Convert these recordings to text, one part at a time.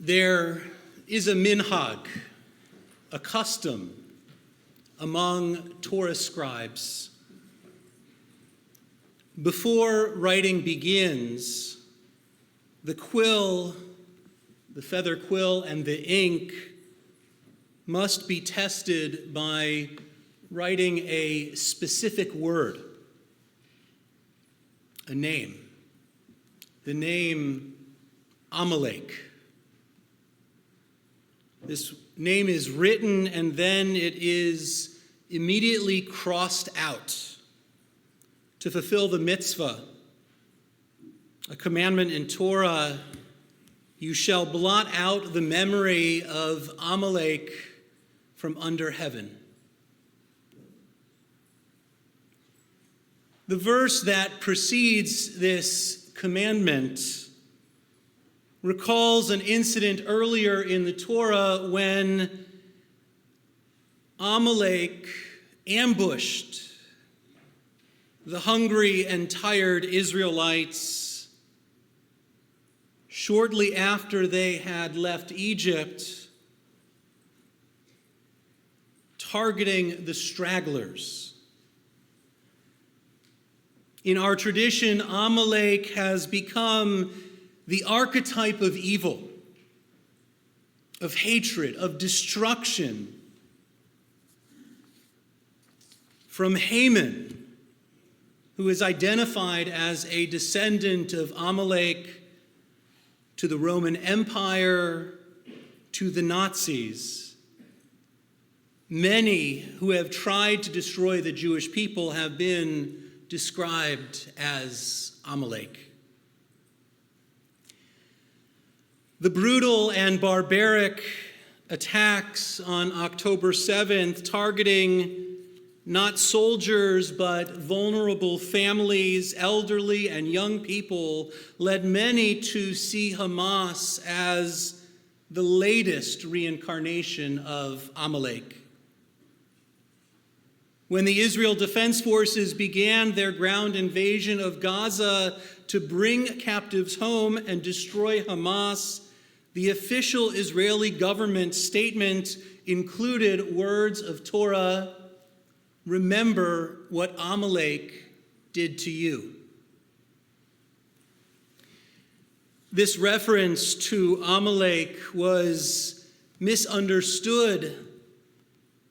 There is a minhag, a custom among Torah scribes. Before writing begins, the quill, the feather quill, and the ink must be tested by writing a specific word, a name, the name Amalek. This name is written and then it is immediately crossed out to fulfill the mitzvah, a commandment in Torah: you shall blot out the memory of Amalek from under heaven. The verse that precedes this commandment recalls an incident earlier in the Torah when Amalek ambushed the hungry and tired Israelites shortly after they had left Egypt, targeting the stragglers. In our tradition, Amalek has become the archetype of evil, of hatred, of destruction. From Haman, who is identified as a descendant of Amalek, to the Roman Empire, to the Nazis. Many who have tried to destroy the Jewish people have been described as Amalek. The brutal and barbaric attacks on October 7th, targeting not soldiers but vulnerable families, elderly and young people, led many to see Hamas as the latest reincarnation of Amalek. When the Israel Defense Forces began their ground invasion of Gaza to bring captives home and destroy Hamas, the official Israeli government statement included words of Torah: remember what Amalek did to you. This reference to Amalek was misunderstood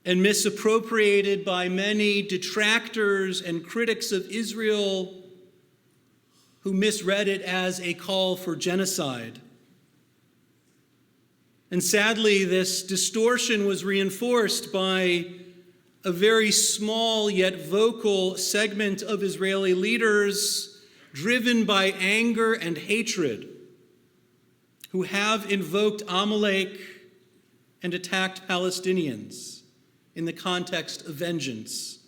and misappropriated by many detractors and critics of Israel who misread it as a call for genocide. And sadly, this distortion was reinforced by a very small yet vocal segment of Israeli leaders driven by anger and hatred, who have invoked Amalek and attacked Palestinians in the context of vengeance.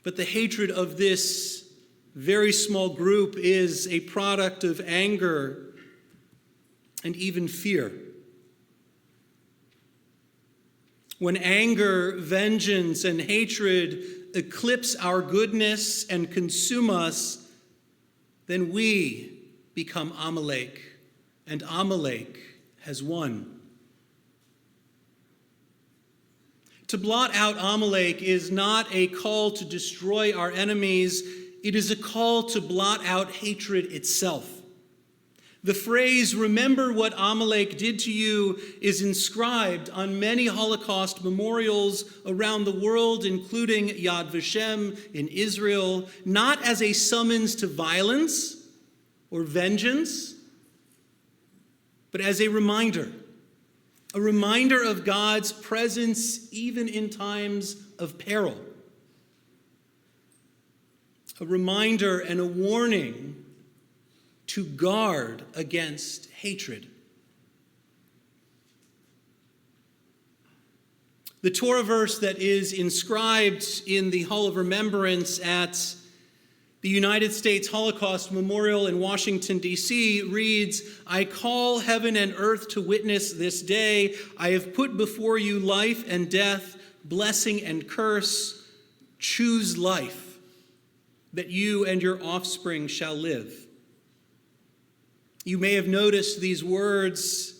But the hatred of this very small group is a product of anger and even fear. When anger, vengeance, and hatred eclipse our goodness and consume us, then we become Amalek, and Amalek has won. To blot out Amalek is not a call to destroy our enemies, it is a call to blot out hatred itself. The phrase, remember what Amalek did to you, is inscribed on many Holocaust memorials around the world, including Yad Vashem in Israel, not as a summons to violence or vengeance, but as a reminder of God's presence even in times of peril. A reminder and a warning to guard against hatred. The Torah verse that is inscribed in the Hall of Remembrance at the United States Holocaust Memorial in Washington, D.C. reads, I call heaven and earth to witness this day. I have put before you life and death, blessing and curse. Choose life, that you and your offspring shall live. You may have noticed these words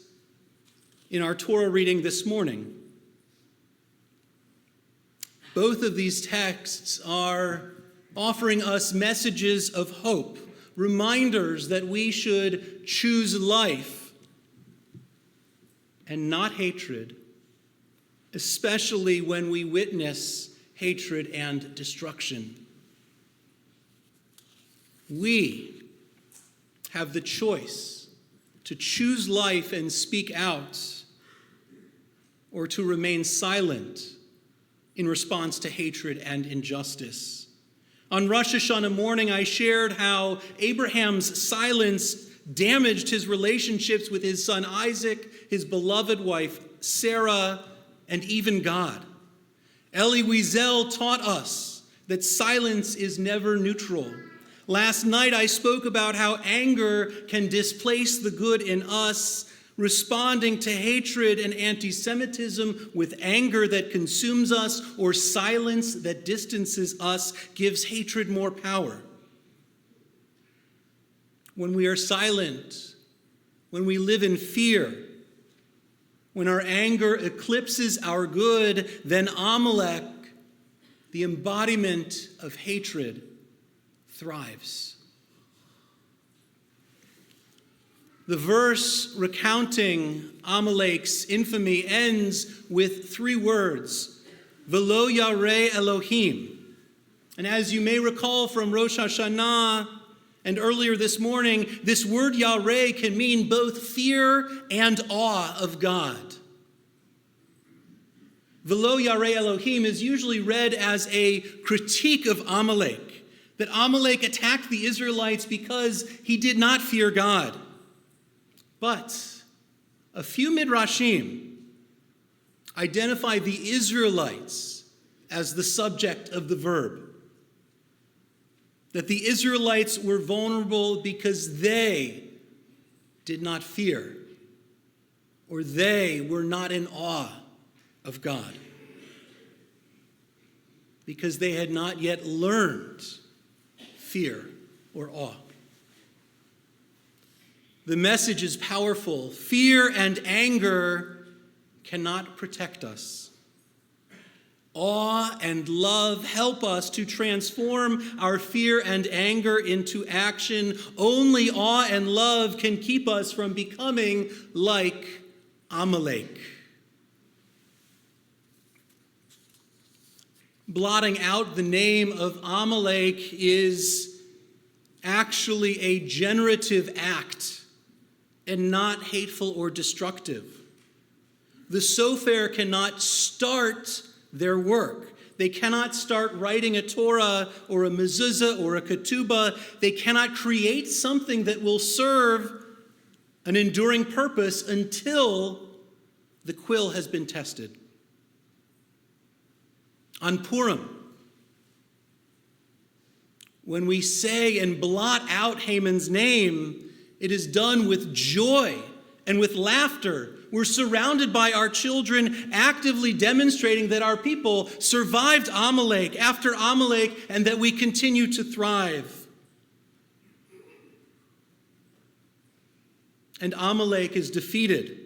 in our Torah reading this morning. Both of these texts are offering us messages of hope, reminders that we should choose life and not hatred, especially when we witness hatred and destruction. We have the choice to choose life and speak out, or to remain silent in response to hatred and injustice. On Rosh Hashanah morning, I shared how Abraham's silence damaged his relationships with his son Isaac, his beloved wife Sarah, and even God. Elie Wiesel taught us that silence is never neutral. Last night, I spoke about how anger can displace the good in us, responding to hatred and anti-Semitism with anger that consumes us or silence that distances us gives hatred more power. When we are silent, when we live in fear, when our anger eclipses our good, then Amalek, the embodiment of hatred, thrives. The verse recounting Amalek's infamy ends with 3 words, V'lo yareh Elohim. And as you may recall from Rosh Hashanah and earlier this morning, this word yareh can mean both fear and awe of God. V'lo yareh Elohim is usually read as a critique of Amalek, that Amalek attacked the Israelites because he did not fear God. But a few midrashim identify the Israelites as the subject of the verb. That the Israelites were vulnerable because they did not fear, or they were not in awe of God, because they had not yet learned fear or awe. The message is powerful. Fear and anger cannot protect us. Awe and love help us to transform our fear and anger into action. Only awe and love can keep us from becoming like Amalek. Blotting out the name of Amalek is actually a generative act and not hateful or destructive. The Sofer cannot start their work. They cannot start writing a Torah or a mezuzah or a ketubah. They cannot create something that will serve an enduring purpose until the quill has been tested. On Purim, when we say and blot out Haman's name, it is done with joy and with laughter. We're surrounded by our children, actively demonstrating that our people survived Amalek after Amalek and that we continue to thrive. And Amalek is defeated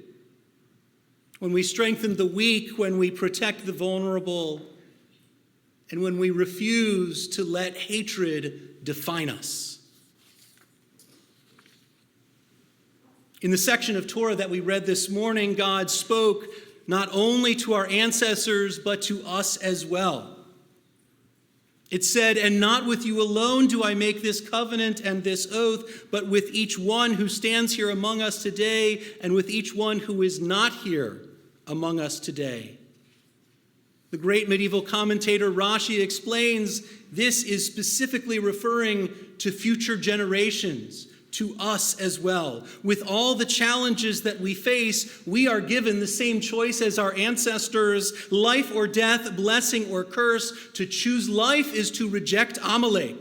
when we strengthen the weak, when we protect the vulnerable, and when we refuse to let hatred define us. In the section of Torah that we read this morning, God spoke not only to our ancestors, but to us as well. It said, "And not with you alone do I make this covenant and this oath, but with each one who stands here among us today, and with each one who is not here among us today." The great medieval commentator Rashi explains this is specifically referring to future generations, to us as well. With all the challenges that we face, we are given the same choice as our ancestors, life or death, blessing or curse. To choose life is to reject Amalek.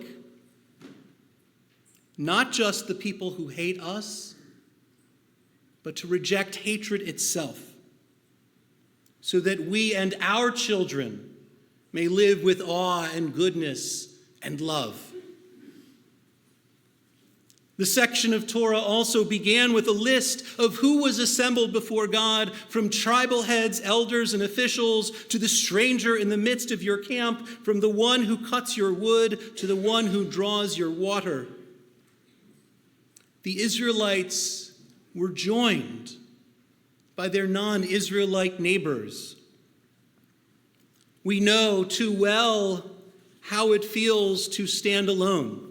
Not just the people who hate us, but to reject hatred itself, so that we and our children may live with awe and goodness and love. The section of Torah also began with a list of who was assembled before God, from tribal heads, elders, and officials, to the stranger in the midst of your camp, from the one who cuts your wood to the one who draws your water. The Israelites were joined by their non-Israelite neighbors. We know too well how it feels to stand alone.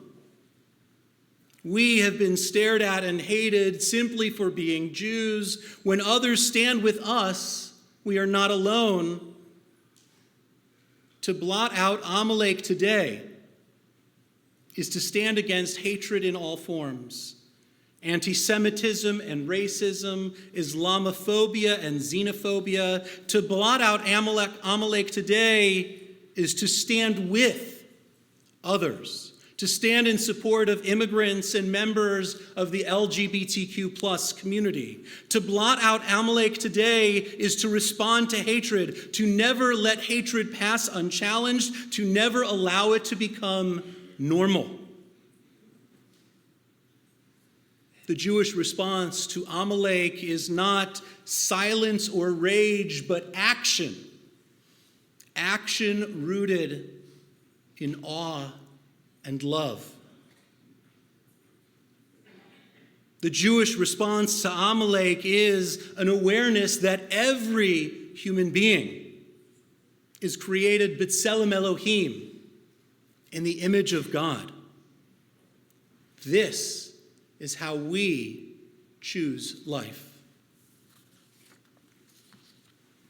We have been stared at and hated simply for being Jews. When others stand with us, we are not alone. To blot out Amalek today is to stand against hatred in all forms. Anti-Semitism and racism, Islamophobia and xenophobia. To blot out Amalek today is to stand with others, to stand in support of immigrants and members of the LGBTQ plus community. To blot out Amalek today is to respond to hatred, to never let hatred pass unchallenged, to never allow it to become normal. The Jewish response to Amalek is not silence or rage, but action. Action rooted in awe and love. The Jewish response to Amalek is an awareness that every human being is created b'tselem Elohim, in the image of God. This is how we choose life.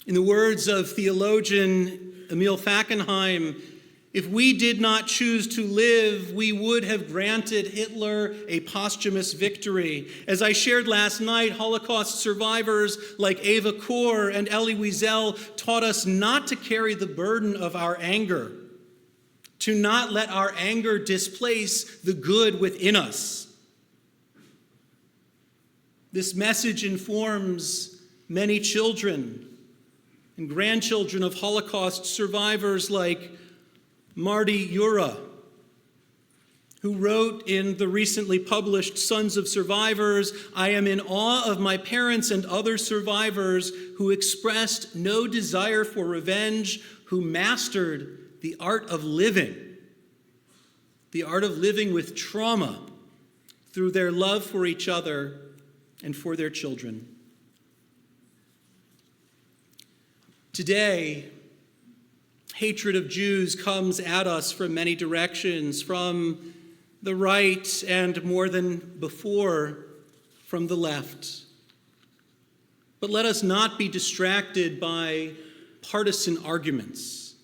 In the words of theologian Emil Fackenheim, if we did not choose to live, we would have granted Hitler a posthumous victory. As I shared last night, Holocaust survivors like Eva Kor and Elie Wiesel taught us not to carry the burden of our anger, to not let our anger displace the good within us. This message informs many children and grandchildren of Holocaust survivors like Marty Ura, who wrote in the recently published Sons of Survivors, "I am in awe of my parents and other survivors who expressed no desire for revenge, who mastered the art of living with trauma through their love for each other and for their children." Today, hatred of Jews comes at us from many directions, from the right and more than before, from the left. But let us not be distracted by partisan arguments.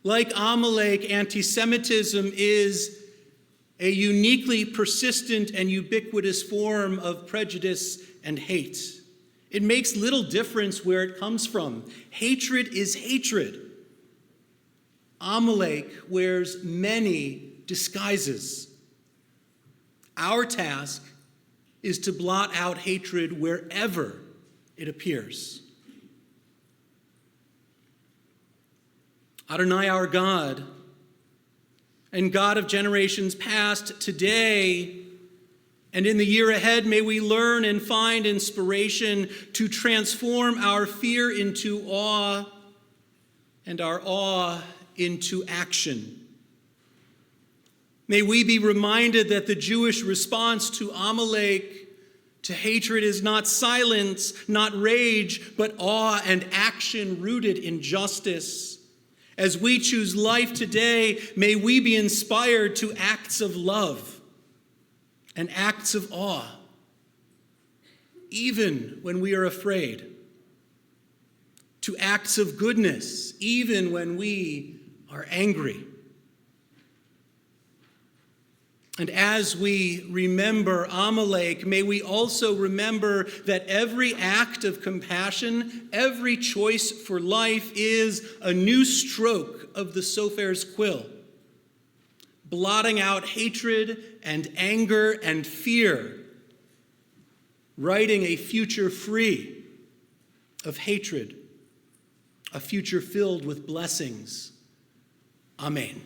Like Amalek, anti-Semitism is a uniquely persistent and ubiquitous form of prejudice and hate. It makes little difference where it comes from. Hatred is hatred. Amalek wears many disguises. Our task is to blot out hatred wherever it appears. Adonai, our God, and God of generations past, today and in the year ahead, may we learn and find inspiration to transform our fear into awe and our awe into action. May we be reminded that the Jewish response to Amalek, to hatred, is not silence, not rage, but awe and action rooted in justice. As we choose life today, may we be inspired to acts of love and acts of awe, even when we are afraid, to acts of goodness, even when we are angry. And as we remember Amalek, may we also remember that every act of compassion, every choice for life is a new stroke of the sofer's quill, blotting out hatred and anger and fear, writing a future free of hatred, a future filled with blessings. Amen.